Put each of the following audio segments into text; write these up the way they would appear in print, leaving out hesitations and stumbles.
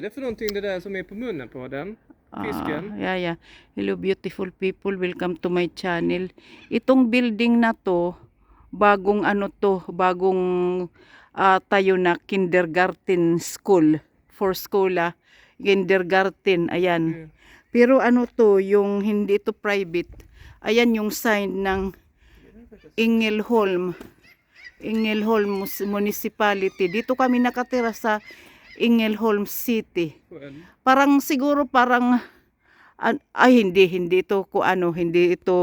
är det för någonting det där som är på munnen på den? Fisken? Yeah. Hello beautiful people, welcome to my channel. Itong building na to, bagong tayo na kindergarten school. For school kindergarten, ayan. Pero ano to, yung hindi ito private. Ayan yung sign ng Ängelholm Municipality. Dito kami nakatira sa Ängelholm City. Parang siguro hindi ito hindi ito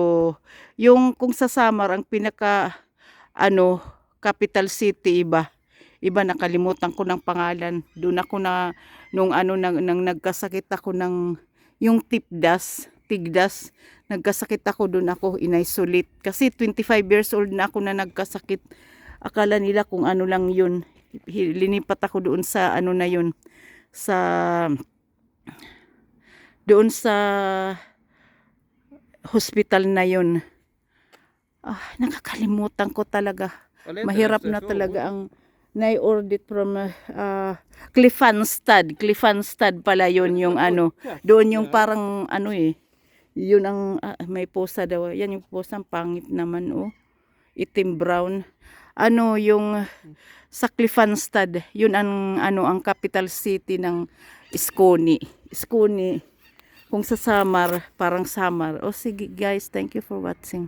yung kung sa Samar ang pinaka capital city iba nakalimutan ko ng pangalan. Doon ako na nung nang nagkasakit ako ng yung tigdas, nagkasakit ako, doon ako in-isolate kasi 25 years old na ako na nagkasakit. Akala nila kung ano lang yun. Linipat ako doon sa na yun, doon sa hospital na yun. Nakakalimutan ko talaga. Mahirap na talaga ang nai-audit from Cliffanstad pala yun yung doon yung parang yun ang may posa daw. Yan yung posa, pangit naman itim brown. Yung sa Cliffanstad, yun ang ang capital city ng Skåne. Kung sa Samar, parang Samar. Sige guys, thank you for watching.